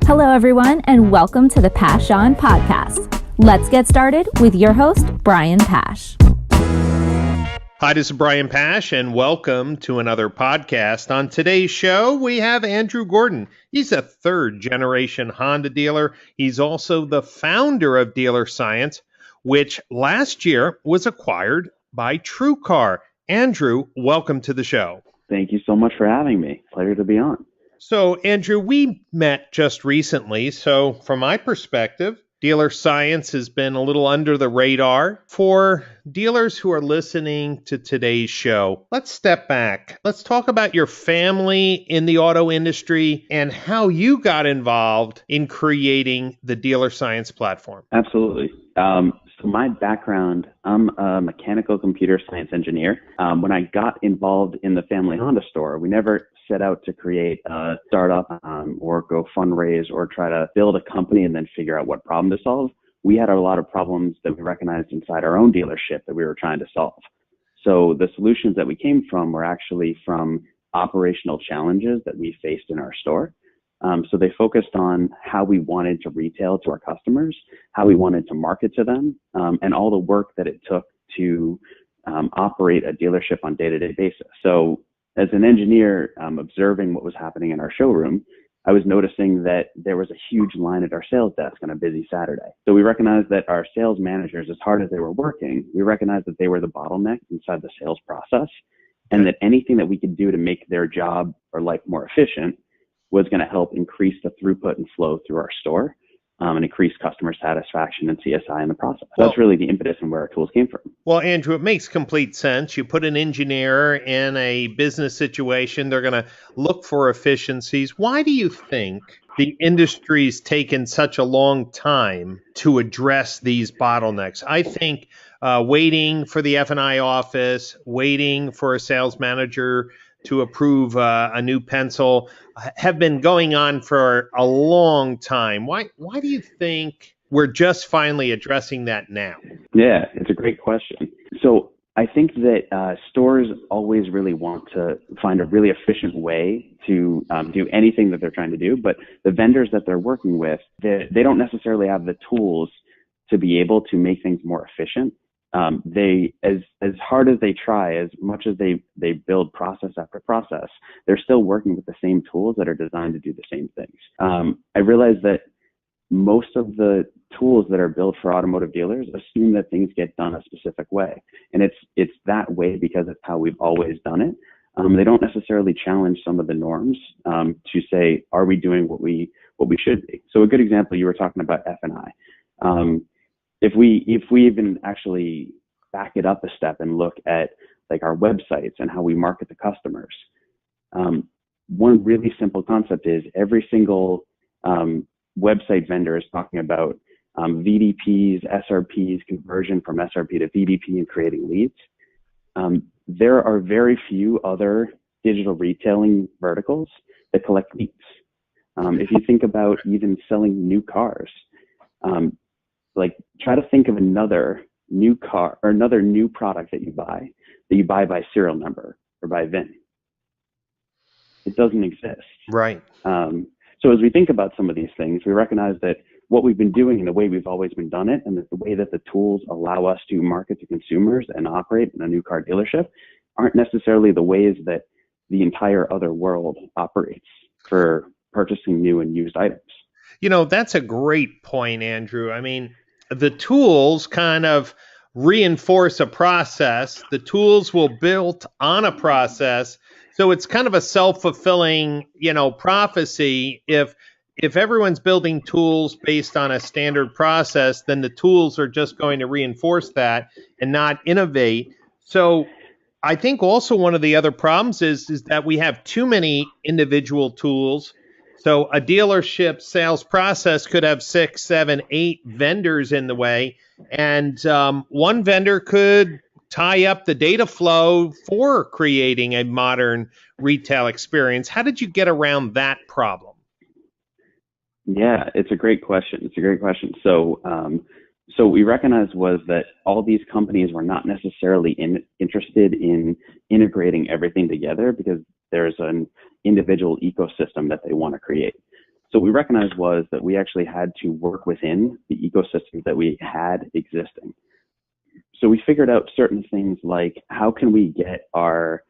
Hello, everyone, and welcome to the Pash On Podcast. Let's get started with your host, Brian Pash. Hi, this is Brian Pash, and welcome to another podcast. On today's show, we have Andrew Gordon. He's a third-generation Honda dealer. He's also the founder of Dealer Science, which last year was acquired by TrueCar. Andrew, welcome to the show. Thank you so much for having me. Pleasure to be on. So, Andrew, we met just recently. So, from my perspective, Dealer Science has been a little under the radar. For dealers who are listening to today's show, let's step back. Let's talk about your family in the auto industry and how you got involved in creating the Dealer Science platform. Absolutely. So my background, I'm a mechanical computer science engineer. When I got involved in the family Honda store, we never set out to create a startup or go fundraise or try to build a company and then figure out what problem to solve. We had a lot of problems that we recognized inside our own dealership that we were trying to solve. So the solutions that we came from were actually from operational challenges that we faced in our store. So they focused on how we wanted to retail to our customers, how we wanted to market to them, and all the work that it took to operate a dealership on a day-to-day basis. So as an engineer observing what was happening in our showroom, I was noticing that there was a huge line at our sales desk on a busy Saturday. So we recognized that our sales managers, as hard as they were working, we recognized that they were the bottleneck inside the sales process, and that anything that we could do to make their job or life more efficient was going to help increase the throughput and flow through our store and increase customer satisfaction and CSI in the process. That's really the impetus and where our tools came from. Well, Andrew, it makes complete sense. You put an engineer in a business situation, they're going to look for efficiencies. Why do you think the industry's taken such a long time to address these bottlenecks? I think waiting for the F&I office, waiting for a sales manager to approve a new pencil have been going on for a long time. Why do you think we're just finally addressing that now? Yeah, it's a great question. So I think that stores always really want to find a really efficient way to do anything that they're trying to do, but the vendors that they're working with, they don't necessarily have the tools to be able to make things more efficient. They, as hard as they try, as much as they build process after process, they're still working with the same tools that are designed to do the same things. I realize that most of the tools that are built for automotive dealers assume that things get done a specific way, and it's that way because it's how we've always done it. They don't necessarily challenge some of the norms to say, are we doing what we should be? So a good example, you were talking about F&I. If we even actually back it up a step and look at like our websites and how we market to customers, one really simple concept is every single website vendor is talking about VDPs, SRPs, conversion from SRP to VDP and creating leads. There are very few other digital retailing verticals that collect leads. If you think about even selling new cars, like try to think of another new car or another new product that you buy by serial number or by VIN. It doesn't exist. Right. So as we think about some of these things, we recognize that what we've been doing and the way we've always been done it, and the way that the tools allow us to market to consumers and operate in a new car dealership aren't necessarily the ways that the entire other world operates for purchasing new and used items. You know, that's a great point, Andrew. I mean, the tools kind of reinforce a process. The tools will build on a process. So it's kind of a self-fulfilling, prophecy. If everyone's building tools based on a standard process, then the tools are just going to reinforce that and not innovate. So I think also one of the other problems is that we have too many individual tools. So a dealership sales process could have 6, 7, 8 vendors in the way, and one vendor could tie up the data flow for creating a modern retail experience. How did you get around that problem? Yeah, it's a great question. So what we recognized was that all these companies were not necessarily interested in integrating everything together because there's an individual ecosystem that they want to create. So what we recognized was that we actually had to work within the ecosystems that we had existing. So we figured out certain things like how can we get our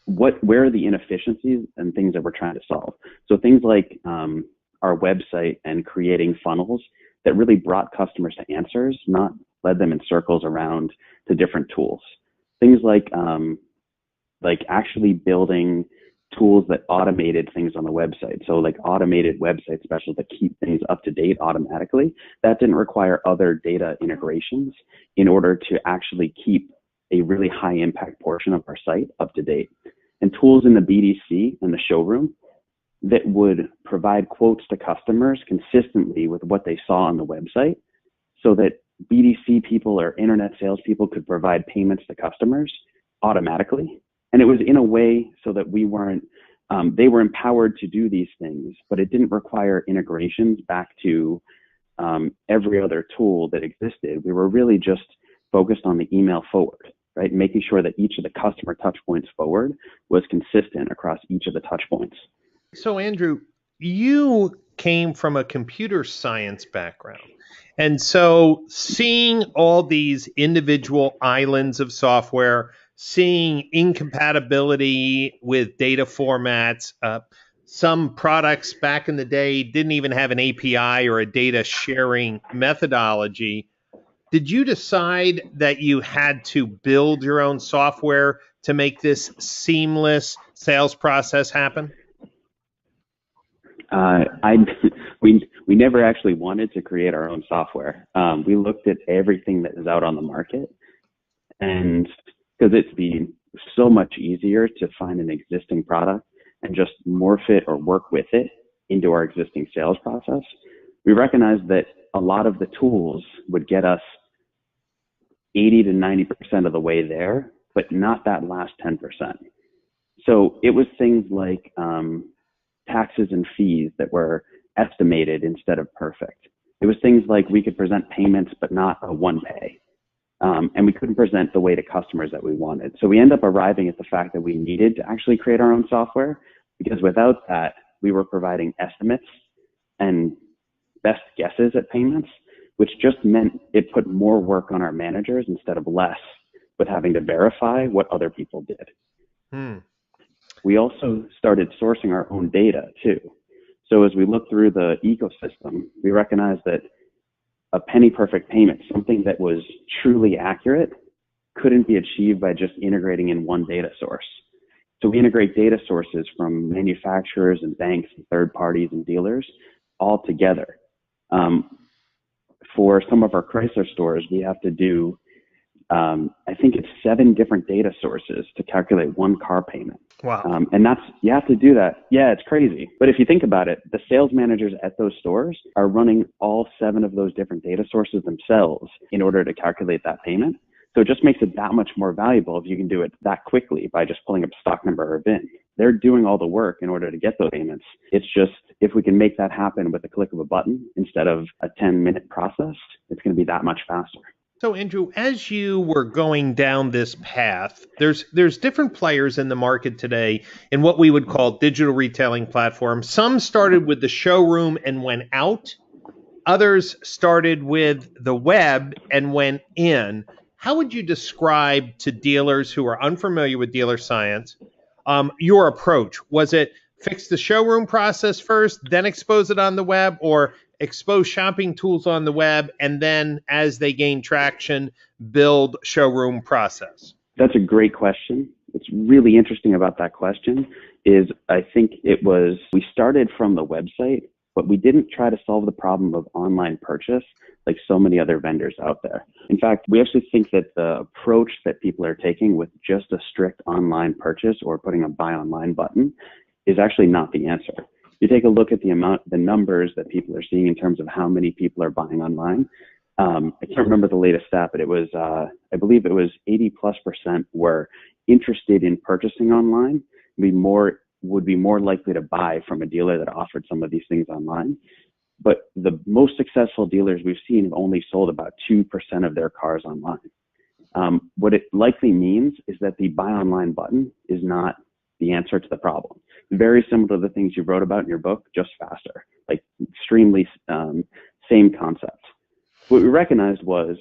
where are the inefficiencies and things that we're trying to solve. So things like our website and creating funnels that really brought customers to answers, not led them in circles around to different tools. Things like actually building tools that automated things on the website. So like automated website specials that keep things up to date automatically. That didn't require other data integrations in order to actually keep a really high impact portion of our site up to date. And tools in the BDC and the showroom that would provide quotes to customers consistently with what they saw on the website so that BDC people or internet salespeople could provide payments to customers automatically. And it was in a way so that we weren't, they were empowered to do these things, but it didn't require integrations back to every other tool that existed. We were really just focused on the email forward, right? Making sure that each of the customer touch points forward was consistent across each of the touch points. So Andrew, you came from a computer science background. And so seeing all these individual islands of software, seeing incompatibility with data formats, some products back in the day didn't even have an API or a data sharing methodology. Did you decide that you had to build your own software to make this seamless sales process happen? We never actually wanted to create our own software. We looked at everything that is out on the market, and because it'd be so much easier to find an existing product and just morph it or work with it into our existing sales process, we recognized that a lot of the tools would get us 80 to 90% of the way there, but not that last 10%. So it was things like taxes and fees that were estimated instead of perfect. It was things like we could present payments, but not a one pay. And we couldn't present the way to customers that we wanted. So we end up arriving at the fact that we needed to actually create our own software, because without that, we were providing estimates and best guesses at payments, which just meant it put more work on our managers instead of less with having to verify what other people did. We also started sourcing our own data too. So as we look through the ecosystem, we recognized that a penny perfect payment, something that was truly accurate, couldn't be achieved by just integrating in one data source. So we integrate data sources from manufacturers and banks and third parties and dealers all together. For some of our Chrysler stores, we have to do, I think it's 7 different data sources to calculate one car payment. Wow. And you have to do that. Yeah, it's crazy. But if you think about it, the sales managers at those stores are running all 7 of those different data sources themselves in order to calculate that payment. So it just makes it that much more valuable if you can do it that quickly by just pulling up a stock number or a VIN. They're doing all the work in order to get those payments. It's just, if we can make that happen with a click of a button instead of a 10-minute process, it's going to be that much faster. So Andrew, as you were going down this path, there's different players in the market today in what we would call digital retailing platforms. Some started with the showroom and went out. Others started with the web and went in. How would you describe to dealers who are unfamiliar with dealer science your approach? Was it fix the showroom process first, then expose it on the web, or expose shopping tools on the web, and then as they gain traction, build showroom process? That's a great question. What's really interesting about that question is I think we started from the website, but we didn't try to solve the problem of online purchase like so many other vendors out there. In fact, we actually think that the approach that people are taking with just a strict online purchase or putting a buy online button is actually not the answer. You take a look at the numbers that people are seeing in terms of how many people are buying online. I can't remember the latest stat, but it was, I believe it was 80+% were interested in purchasing online, would be more likely to buy from a dealer that offered some of these things online. But the most successful dealers we've seen have only sold about 2% of their cars online. What it likely means is that the buy online button is not the answer to the problem. Very similar to the things you wrote about in your book, just faster, like extremely same concept. What we recognized was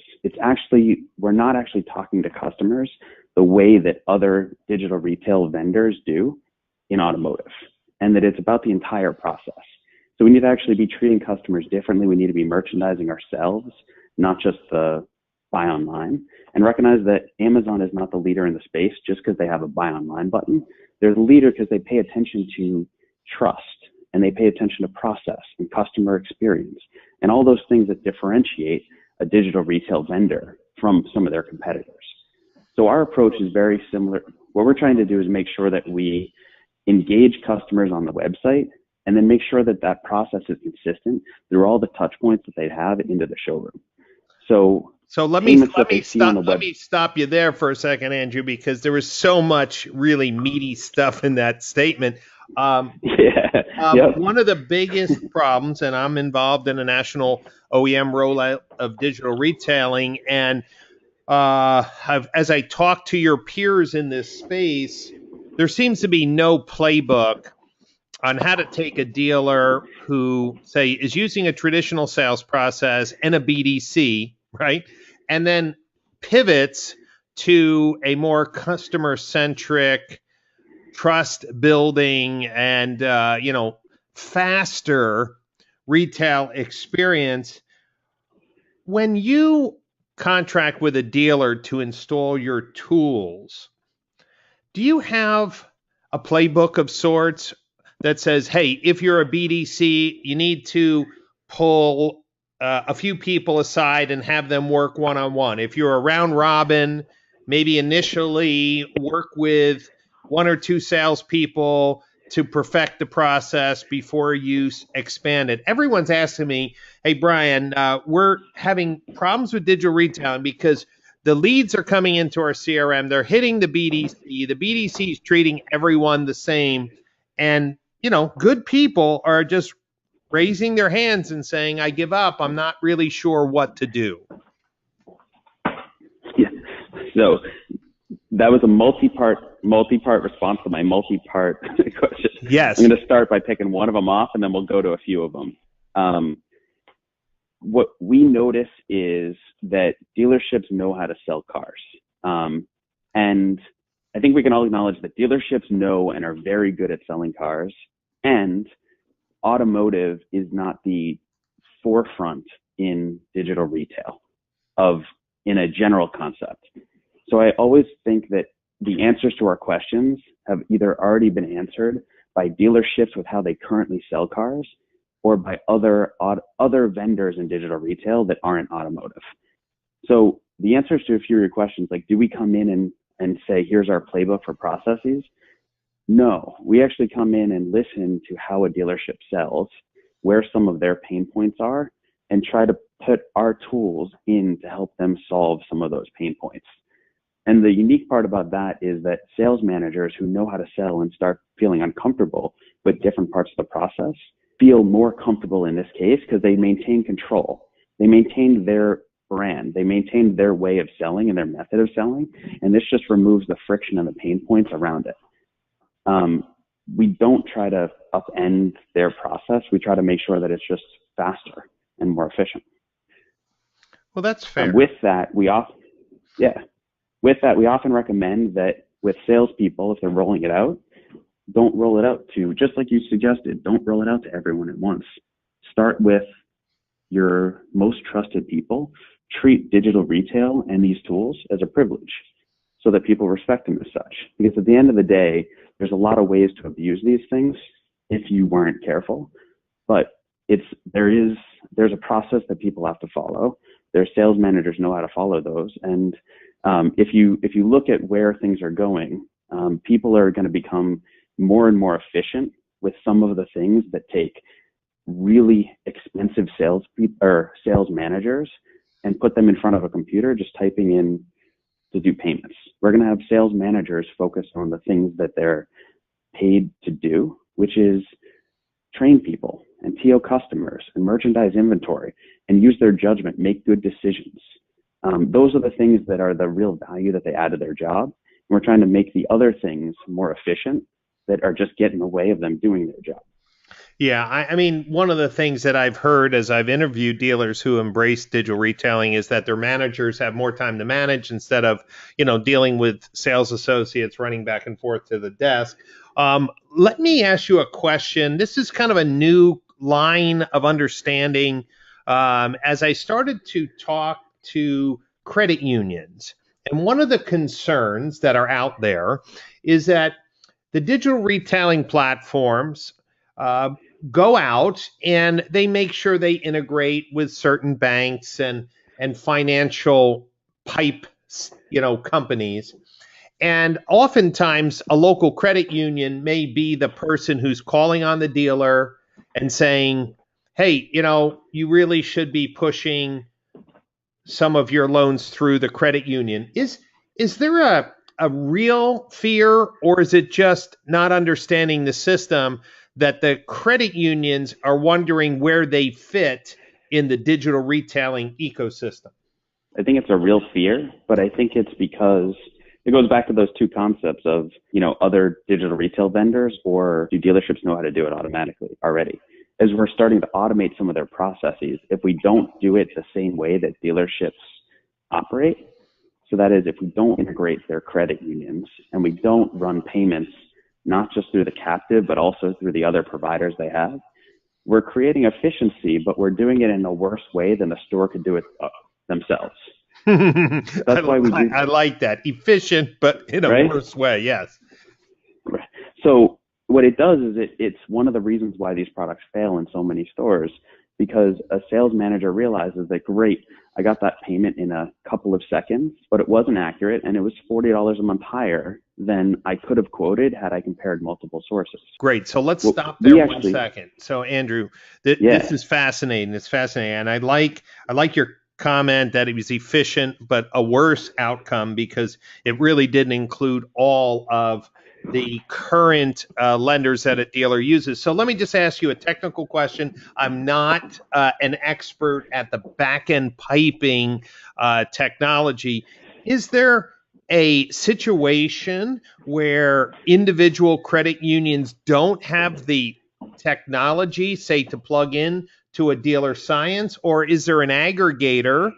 we're not actually talking to customers the way that other digital retail vendors do in automotive, and that it's about the entire process. So we need to actually be treating customers differently. We need to be merchandising ourselves, not just the buy online, and recognize that Amazon is not the leader in the space just because they have a buy online button. They're the leader because they pay attention to trust, and they pay attention to process and customer experience and all those things that differentiate a digital retail vendor from some of their competitors. So our approach is very similar. What we're trying to do is make sure that we engage customers on the website and then make sure that that process is consistent through all the touch points that they have into the showroom. So let me stop you there for a second, Andrew, because there was so much really meaty stuff in that statement. One of the biggest problems, and I'm involved in a national OEM rollout of digital retailing, and as I talk to your peers in this space, there seems to be no playbook on how to take a dealer who, say, is using a traditional sales process and a BDC, right? And then pivots to a more customer-centric, trust-building, and faster retail experience. When you contract with a dealer to install your tools, do you have a playbook of sorts that says, hey, if you're a BDC, you need to pull a few people aside and have them work one-on-one? If you're a round robin, maybe initially work with one or two salespeople to perfect the process before you expand it. Everyone's asking me, hey, Brian, we're having problems with digital retailing because the leads are coming into our CRM. They're hitting the BDC. The BDC is treating everyone the same. And, good people are just raising their hands and saying, I give up. I'm not really sure what to do. Yeah. So that was a multi-part response to my multi-part question. Yes. I'm going to start by picking one of them off, and then we'll go to a few of them. What we notice is that dealerships know how to sell cars. And I think we can all acknowledge that dealerships know and are very good at selling cars, and automotive is not the forefront in digital retail in a general concept. So I always think that the answers to our questions have either already been answered by dealerships with how they currently sell cars, or by other vendors in digital retail that aren't automotive. So the answers to a few of your questions, like, do we come in and say, here's our playbook for processes? No, we actually come in and listen to how a dealership sells, where some of their pain points are, and try to put our tools in to help them solve some of those pain points. And the unique part about that is that sales managers who know how to sell and start feeling uncomfortable with different parts of the process feel more comfortable in this case because they maintain control. They maintain their brand. They maintain their way of selling and their method of selling. And this just removes the friction and the pain points around it. We don't try to upend their process. We try to make sure that it's just faster and more efficient. Well, that's fair. With that, we often recommend that with salespeople, if they're rolling it out, don't roll it out to, just like you suggested, don't roll it out to everyone at once. Start with your most trusted people. Treat digital retail and these tools as a privilege so that people respect them as such. Because at the end of the day, there's a lot of ways to abuse these things if you weren't careful. But there's a process that people have to follow. Their sales managers know how to follow those. And if you look at where things are going, people are going to become more and more efficient with some of the things that take really expensive sales managers and put them in front of a computer just typing in to do payments. We're going to have sales managers focus on the things that they're paid to do, which is train people and TO customers and merchandise inventory and use their judgment, make good decisions. Those are the things that are the real value that they add to their job. And we're trying to make the other things more efficient that are just getting in the way of them doing their job. Yeah, I mean, one of the things that I've heard as I've interviewed dealers who embrace digital retailing is that their managers have more time to manage instead of, dealing with sales associates running back and forth to the desk. Let me ask you a question. This is kind of a new line of understanding. As I started to talk to credit unions, and one of the concerns that are out there is that the digital retailing platforms uh, go out and they make sure they integrate with certain banks and financial pipe, companies. And oftentimes, a local credit union may be the person who's calling on the dealer and saying, "Hey, you really should be pushing some of your loans through the credit union." Is there a real fear, or is it just not understanding the system that the credit unions are wondering where they fit in the digital retailing ecosystem? I think it's a real fear, but I think it's because it goes back to those two concepts of, other digital retail vendors, or do dealerships know how to do it automatically already? As we're starting to automate some of their processes, if we don't do it the same way that dealerships operate, so that is, if we don't integrate their credit unions and we don't run payments, not just through the captive, but also through the other providers they have, we're creating efficiency, but we're doing it in a worse way than the store could do it themselves. That's why I like that. Efficient, but in a worse way. Yes. So what it does is it's one of the reasons why these products fail in so many stores, because a sales manager realizes that, great, I got that payment in a couple of seconds, but it wasn't accurate, and it was $40 a month higher than I could have quoted had I compared multiple sources. Great. So let's stop there 1 second. So Andrew, this is fascinating. It's fascinating, and I like your comment that it was efficient, but a worse outcome, because it really didn't include all of the current lenders that a dealer uses. So let me just ask you a technical question. I'm not an expert at the back-end piping technology. Is there a situation where individual credit unions don't have the technology, say, to plug in to a dealer science, or is there an aggregator,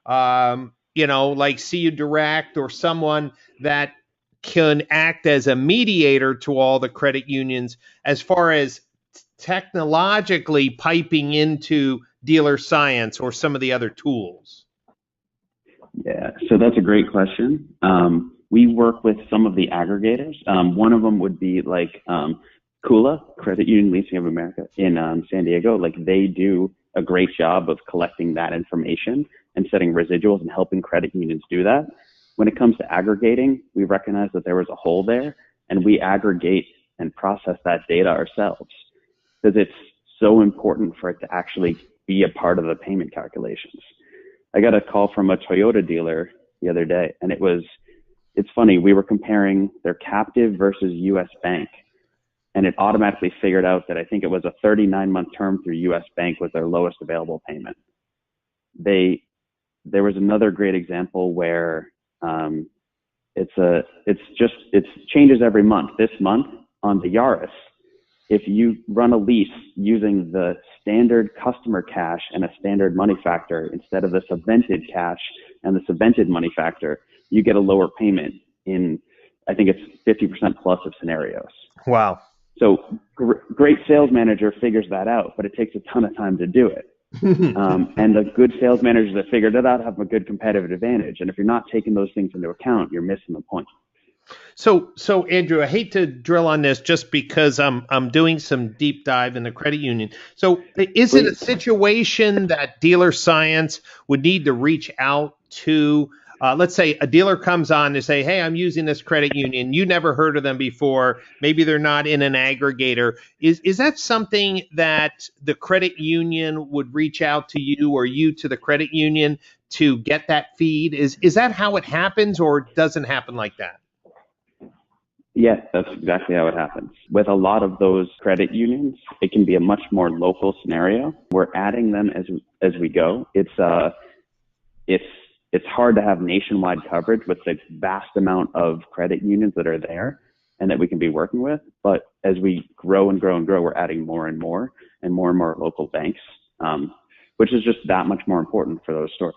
like CU Direct or someone that can act as a mediator to all the credit unions as far as technologically piping into dealer science or some of the other tools? Yeah, so that's a great question. We work with some of the aggregators. One of them would be like Kula, Credit Union Leasing of America in San Diego. Like, they do a great job of collecting that information and setting residuals and helping credit unions do that. When it comes to aggregating, we recognize that there was a hole there, and we aggregate and process that data ourselves, because it's so important for it to actually be a part of the payment calculations. I got a call from a Toyota dealer the other day, and it's funny, we were comparing their captive versus US Bank, and it automatically figured out that I think it was a 39-month term through US Bank was their lowest available payment. There was another great example where it changes every month. This month on the Yaris, if you run a lease using the standard customer cash and a standard money factor instead of the subvented cash and the subvented money factor, you get a lower payment in, I think it's 50% plus of scenarios. Wow. So great sales manager figures that out, but it takes a ton of time to do it. And the good sales managers that figured it out have a good competitive advantage. And if you're not taking those things into account, you're missing the point. So Andrew, I hate to drill on this just because I'm doing some deep dive in the credit union. So is it a situation that dealer science would need to reach out to? Let's say a dealer comes on to say, "Hey, I'm using this credit union. You never heard of them before. Maybe they're not in an aggregator." Is that something that the credit union would reach out to you, or you to the credit union, to get that feed? Is that how it happens, or it doesn't happen like that? Yes, that's exactly how it happens. With a lot of those credit unions, it can be a much more local scenario. We're adding them as we go. It's hard to have nationwide coverage with the vast amount of credit unions that are there. and that we can be working with. But as we grow and grow and grow, we're adding more and more local banks, which is just that much more important for those stores.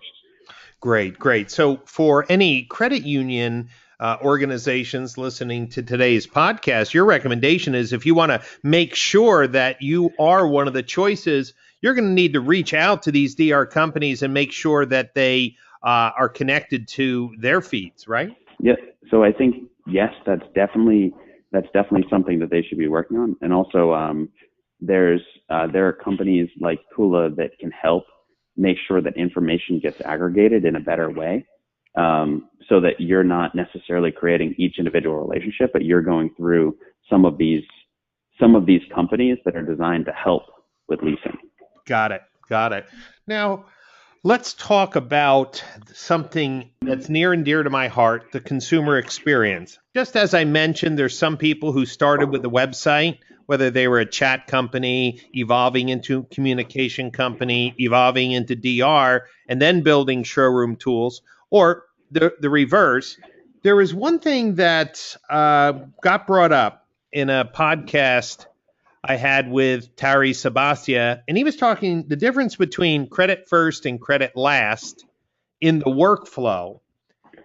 Great, great. So for any credit union organizations listening to today's podcast, your recommendation is if you want to make sure that you are one of the choices, you're going to need to reach out to these DR companies and make sure that they are connected to their feeds, right? Yeah. So I think, yes, that's definitely something that they should be working on. And also, there are companies like Kula that can help make sure that information gets aggregated in a better way, so that you're not necessarily creating each individual relationship, but you're going through some of these companies that are designed to help with leasing. Got it. Now, let's talk about something that's near and dear to my heart, the consumer experience. Just as I mentioned, there's some people who started with a website, whether they were a chat company, evolving into a communication company, evolving into DR, and then building showroom tools, or the reverse. There was one thing that got brought up in a podcast I had with Terry Sabastia, and he was talking the difference between credit first and credit last in the workflow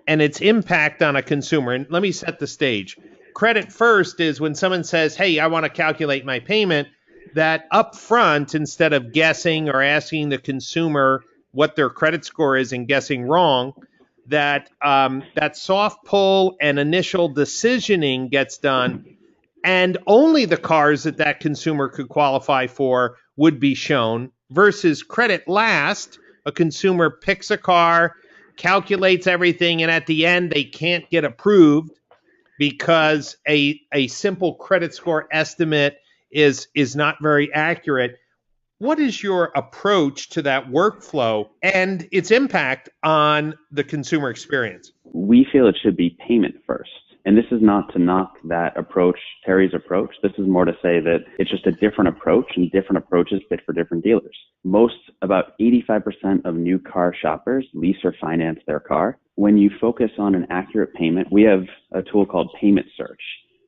and its impact on a consumer. And let me set the stage. Credit first is when someone says, hey, I want to calculate my payment, that up front, instead of guessing or asking the consumer what their credit score is and guessing wrong, that soft pull and initial decisioning gets done, and only the cars that consumer could qualify for would be shown, versus credit last. A consumer picks a car, calculates everything, and at the end they can't get approved because a simple credit score estimate is not very accurate. What is your approach to that workflow and its impact on the consumer experience? We feel it should be payment first. And this is not to knock that approach, Terry's approach. This is more to say that it's just a different approach, and different approaches fit for different dealers. About 85% of new car shoppers lease or finance their car. When you focus on an accurate payment, we have a tool called Payment Search,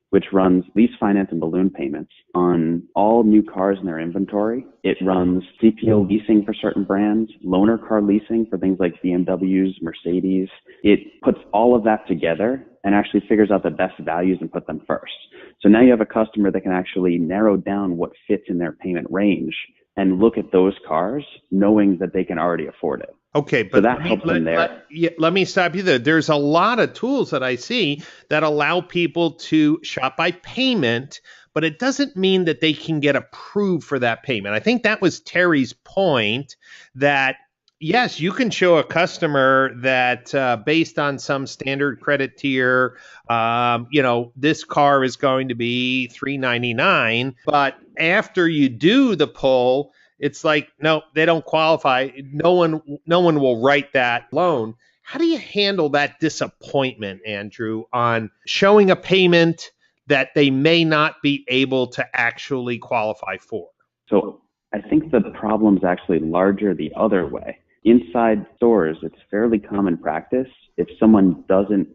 which runs lease, finance, and balloon payments on all new cars in their inventory. It runs CPO leasing for certain brands, loaner car leasing for things like BMWs, Mercedes. It puts all of that together and actually figures out the best values and put them first. So now you have a customer that can actually narrow down what fits in their payment range and look at those cars knowing that they can already afford it. Okay, but so that helps them there. Let me stop you there. There's a lot of tools that I see that allow people to shop by payment, but it doesn't mean that they can get approved for that payment. I think that was Terry's point, that yes, you can show a customer that based on some standard credit tier, this car is going to be $399, but after you do the pull, it's like, no, they don't qualify. No one will write that loan. How do you handle that disappointment, Andrew, on showing a payment that they may not be able to actually qualify for? So I think the problem's actually larger the other way. Inside stores, it's fairly common practice, if someone doesn't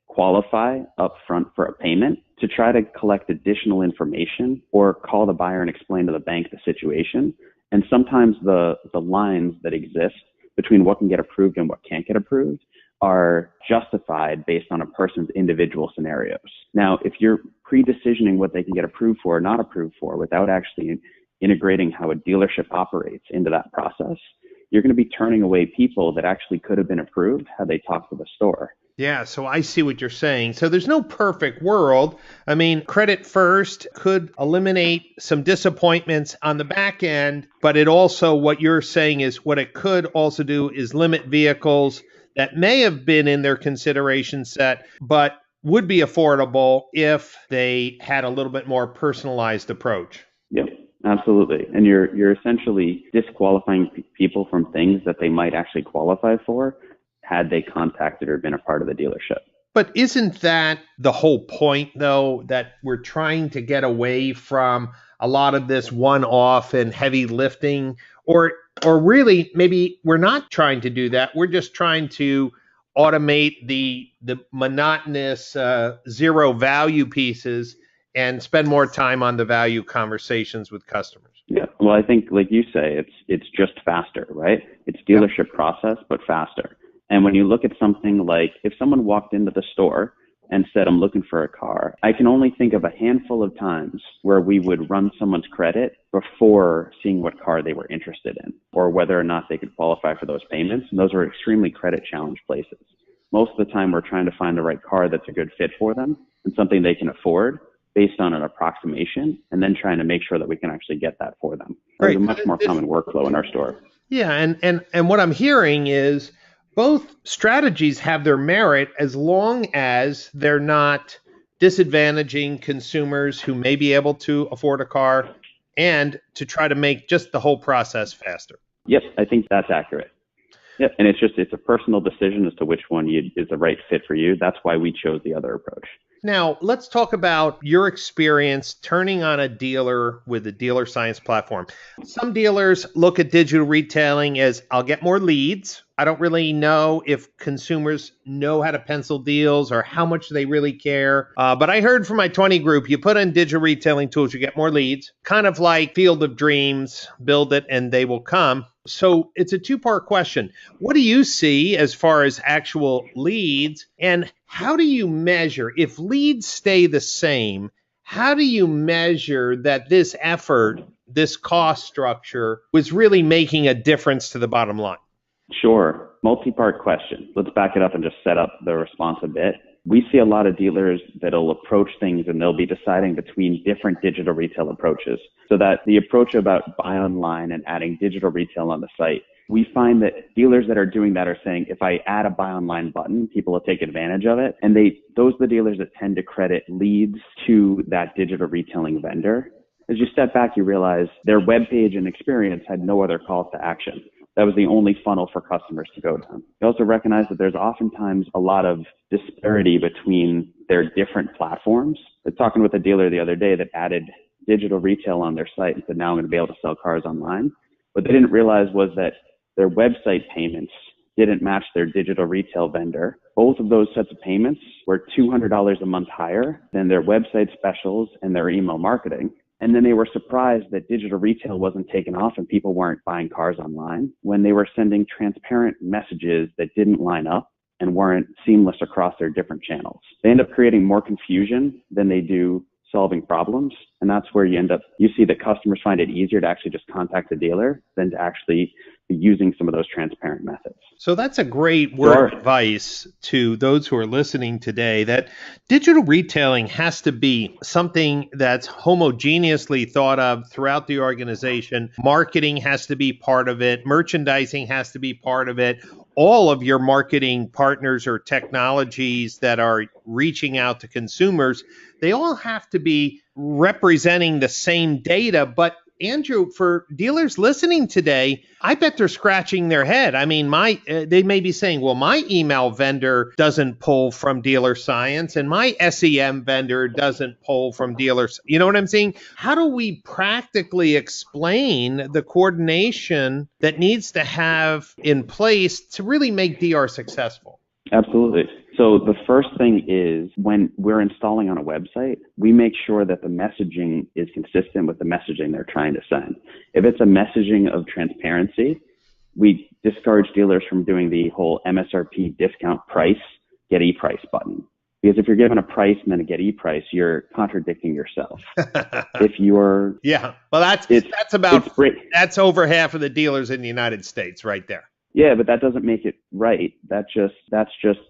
qualify up front for a payment, to try to collect additional information or call the buyer and explain to the bank the situation. And sometimes the lines that exist between what can get approved and what can't get approved are justified based on a person's individual scenarios. Now, if you're pre-decisioning what they can get approved for or not approved for without actually integrating how a dealership operates into that process, you're going to be turning away people that actually could have been approved had they talked to the store. Yeah, so I see what you're saying. So there's no perfect world. I mean, credit first could eliminate some disappointments on the back end, but it also, what you're saying is what it could also do is limit vehicles that may have been in their consideration set, but would be affordable if they had a little bit more personalized approach. Yep. Absolutely. And you're essentially disqualifying people from things that they might actually qualify for had they contacted or been a part of the dealership. But isn't that the whole point, though, that we're trying to get away from a lot of this one-off and heavy lifting? Or really, maybe we're not trying to do that. We're just trying to automate the monotonous zero value pieces and spend more time on the value conversations with customers. Yeah. Well, I think, like you say, it's just faster, right? It's dealership process, but faster. And when you look at something like if someone walked into the store and said, I'm looking for a car, I can only think of a handful of times where we would run someone's credit before seeing what car they were interested in or whether or not they could qualify for those payments. And those are extremely credit challenged places. Most of the time, we're trying to find the right car that's a good fit for them and something they can afford based on an approximation, and then trying to make sure that we can actually get that for them. There's a much more common workflow in our store. Yeah, and what I'm hearing is both strategies have their merit as long as they're not disadvantaging consumers who may be able to afford a car and to try to make just the whole process faster. Yep, I think that's accurate. Yep, and it's a personal decision as to which one is the right fit for you. That's why we chose the other approach. Now, let's talk about your experience turning on a dealer with the Dealer Science platform. Some dealers look at digital retailing as I'll get more leads. I don't really know if consumers know how to pencil deals or how much they really care. But I heard from my 20 group, you put in digital retailing tools, you get more leads, kind of like Field of Dreams, build it and they will come. So it's a two-part question. What do you see as far as actual leads? And how do you measure, if leads stay the same, how do you measure that this effort, this cost structure, was really making a difference to the bottom line? Sure. Multi-part question. Let's back it up and just set up the response a bit. We see a lot of dealers that'll approach things and they'll be deciding between different digital retail approaches. So that the approach about buy online and adding digital retail on the site, we find that dealers that are doing that are saying, if I add a buy online button, people will take advantage of it. And those are the dealers that tend to credit leads to that digital retailing vendor. As you step back, you realize their web page and experience had no other calls to action. That was the only funnel for customers to go down. You also recognize that there's oftentimes a lot of disparity between their different platforms. I was talking with a dealer the other day that added digital retail on their site and said, now I'm going to be able to sell cars online. What they didn't realize was that their website payments didn't match their digital retail vendor. Both of those sets of payments were $200 a month higher than their website specials and their email marketing. And then they were surprised that digital retail wasn't taken off and people weren't buying cars online when they were sending transparent messages that didn't line up and weren't seamless across their different channels. They end up creating more confusion than they do solving problems. And that's where you see that customers find it easier to actually just contact the dealer than to actually be using some of those transparent methods. So that's a great word of advice to those who are listening today, that digital retailing has to be something that's homogeneously thought of throughout the organization. Marketing has to be part of it. Merchandising has to be part of it. All of your marketing partners or technologies that are reaching out to consumers, they all have to be representing the same data. But Andrew, for dealers listening today, I bet they're scratching their head. I mean, they may be saying, well, my email vendor doesn't pull from Dealer Science and my SEM vendor doesn't pull from dealers. You know what I'm saying? How do we practically explain the coordination that needs to have in place to really make DR successful? Absolutely. So the first thing is when we're installing on a website, we make sure that the messaging is consistent with the messaging they're trying to send. If it's a messaging of transparency, we discourage dealers from doing the whole MSRP discount price, get e-price button. Because if you're given a price and then a get e-price, you're contradicting yourself. That's over half of the dealers in the United States right there. Yeah, but that doesn't make it right. That's just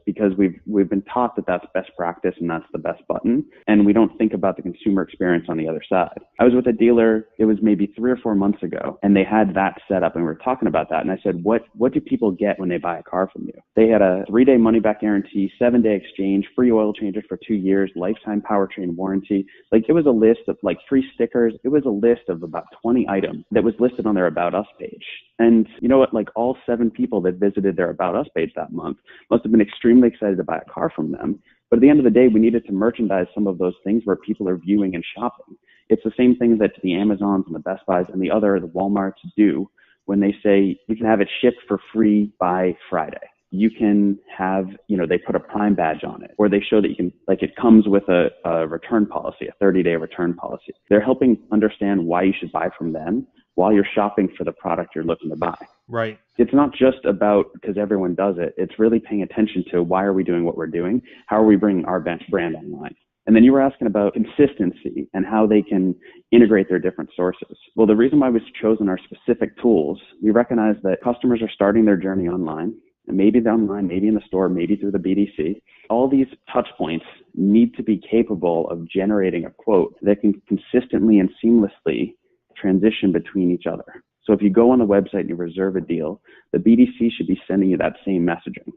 because we've been taught that that's best practice and that's the best button, and we don't think about the consumer experience on the other side. I was with a dealer, it was maybe 3 or 4 months ago, and they had that set up, and we were talking about that, and I said, what do people get when they buy a car from you? They had a 3-day money-back guarantee, 7-day exchange, free oil changes for 2 years, lifetime powertrain warranty. Like, it was a list of free stickers. It was a list of about 20 items that was listed on their About Us page. And you know what? All 7 people that visited their About Us page that month must have been extremely excited to buy a car from them. But at the end of the day, we needed to merchandise some of those things where people are viewing and shopping. It's the same thing that the Amazons and the Best Buys and the Walmarts do when they say you can have it shipped for free by Friday. you can have, they put a Prime badge on it, or they show that you can, like, it comes with a return policy, a 30-day return policy. They're helping understand why you should buy from them while you're shopping for the product you're looking to buy. Right. It's not just about because everyone does it. It's really paying attention to why are we doing what we're doing? How are we bringing our brand online? And then you were asking about consistency and how they can integrate their different sources. Well, the reason why we've chosen our specific tools, we recognize that customers are starting their journey online. And maybe they're online, maybe in the store, maybe through the BDC. All these touch points need to be capable of generating a quote that can consistently and seamlessly transition between each other. So if you go on the website and you reserve a deal, the BDC should be sending you that same messaging.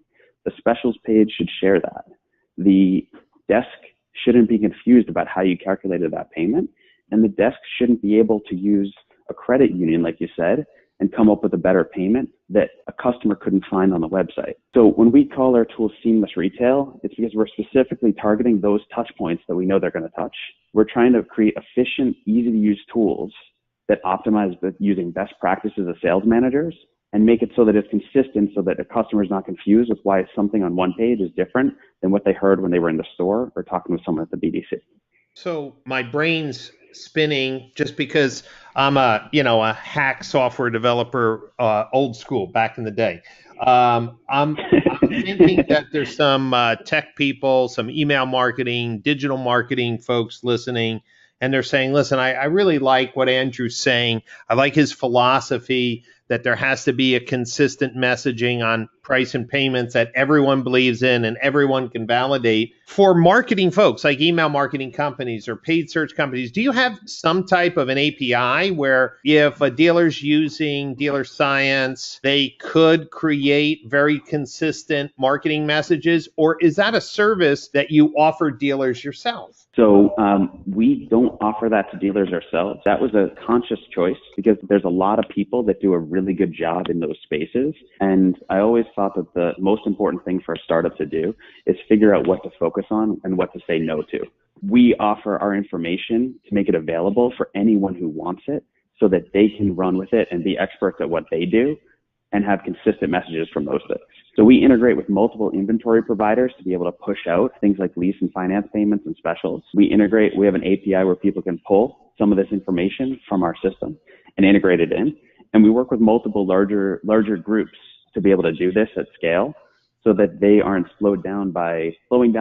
The specials page should share that. The desk shouldn't be confused about how you calculated that payment. And the desk shouldn't be able to use a credit union, like you said, and come up with a better payment that a customer couldn't find on the website. So when we call our tool seamless retail, it's because we're specifically targeting those touch points that we know they're going to touch. We're trying to create efficient, easy to use tools that optimize using best practices of sales managers and make it so that it's consistent so that a customer is not confused with why something on one page is different than what they heard when they were in the store or talking with someone at the BDC. So my brain's spinning just because I'm a hack software developer, old school back in the day. I'm thinking that there's some tech people, some email marketing, digital marketing folks listening, and they're saying, listen, I really like what Andrew's saying. I like his philosophy that there has to be a consistent messaging on price and payments that everyone believes in and everyone can validate. For marketing folks like email marketing companies or paid search companies, do you have some type of an API where if a dealer's using Dealer Science, they could create very consistent marketing messages? Or is that a service that you offer dealers yourself? So we don't offer that to dealers ourselves. That was a conscious choice because there's a lot of people that do a really good job in those spaces. And I always thought that the most important thing for a startup to do is figure out what to focus on and what to say no to. We offer our information to make it available for anyone who wants it so that they can run with it and be experts at what they do and have consistent messages from those things. So we integrate with multiple inventory providers to be able to push out things like lease and finance payments and specials. We have an API where people can pull some of this information from our system and integrate it in. And we work with multiple larger groups to be able to do this at scale so that they aren't slowing down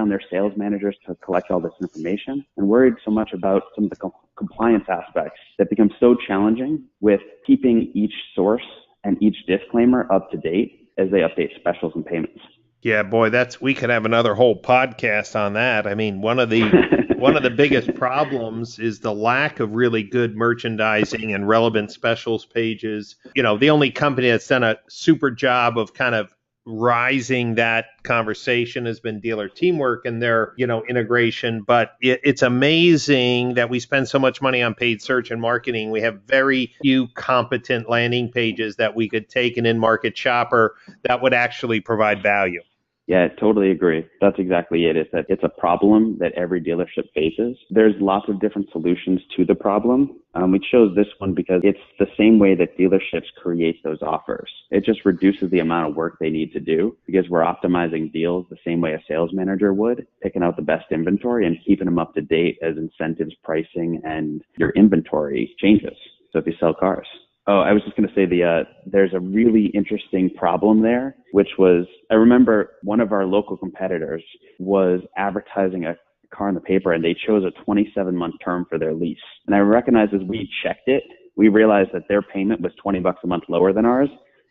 their sales managers to collect all this information and worried so much about some of the compliance aspects that become so challenging with keeping each source and each disclaimer up to date as they update specials and payments. Yeah, boy, we could have another whole podcast on that. I mean, one of the biggest problems is the lack of really good merchandising and relevant specials pages. The only company that's done a super job of kind of rising that conversation has been Dealer Teamwork and their, integration. But it's amazing that we spend so much money on paid search and marketing. We have very few competent landing pages that we could take an in-market shopper that would actually provide value. Yeah, I totally agree. That's exactly it. It's a problem that every dealership faces. There's lots of different solutions to the problem. We chose this one because it's the same way that dealerships create those offers. It just reduces the amount of work they need to do because we're optimizing deals the same way a sales manager would, picking out the best inventory and keeping them up to date as incentives, pricing, and your inventory changes. So if you sell cars. Oh, I was just going to say there's a really interesting problem there, which was, I remember one of our local competitors was advertising a car in the paper and they chose a 27-month term for their lease. And I recognized as we checked it, we realized that their payment was $20 a month lower than ours.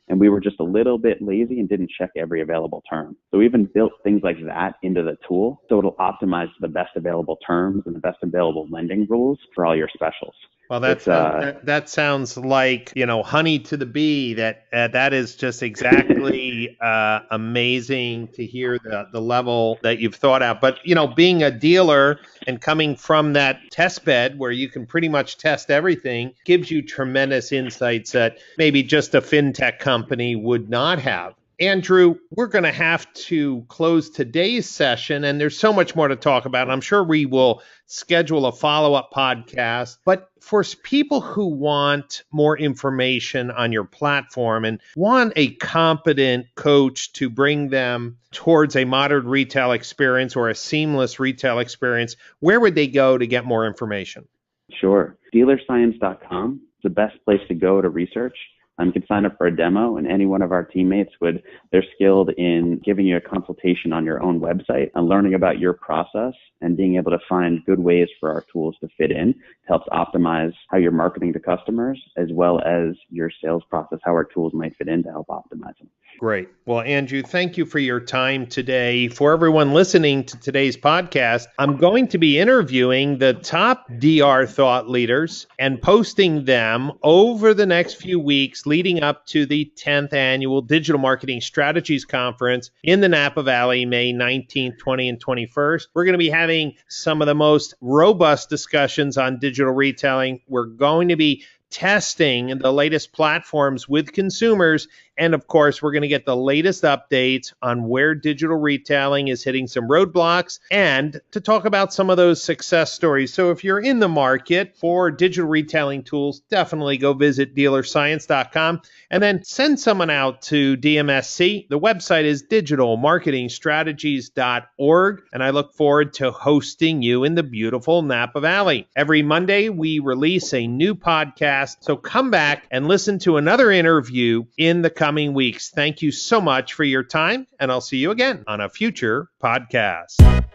And we were just a little bit lazy and didn't check every available term. So we even built things like that into the tool so it'll optimize to the best available terms and the best available lending rules for all your specials. Well, that sounds like, honey to the bee. That is just exactly amazing to hear the level that you've thought out. But, being a dealer and coming from that test bed where you can pretty much test everything gives you tremendous insights that maybe just a fintech company would not have. Andrew, we're going to have to close today's session, and there's so much more to talk about. I'm sure we will schedule a follow-up podcast. But for people who want more information on your platform and want a competent coach to bring them towards a modern retail experience or a seamless retail experience, where would they go to get more information? Sure. Dealerscience.com is the best place to go to research. You can sign up for a demo, and any one of our teammates they're skilled in giving you a consultation on your own website and learning about your process and being able to find good ways for our tools to fit in. It helps optimize how you're marketing to customers as well as your sales process, how our tools might fit in to help optimize them. Great. Well, Andrew, thank you for your time today. For everyone listening to today's podcast, I'm going to be interviewing the top DR thought leaders and posting them over the next few weeks leading up to the 10th annual Digital Marketing Strategies Conference in the Napa Valley, May 19th, 20th, and 21st. We're going to be having some of the most robust discussions on digital retailing. We're going to be testing the latest platforms with consumers. And of course, we're going to get the latest updates on where digital retailing is hitting some roadblocks and to talk about some of those success stories. So if you're in the market for digital retailing tools, definitely go visit dealerscience.com and then send someone out to DMSC. The website is digitalmarketingstrategies.org. And I look forward to hosting you in the beautiful Napa Valley. Every Monday, we release a new podcast. So come back and listen to another interview in the coming weeks. Thank you so much for your time, and I'll see you again on a future podcast.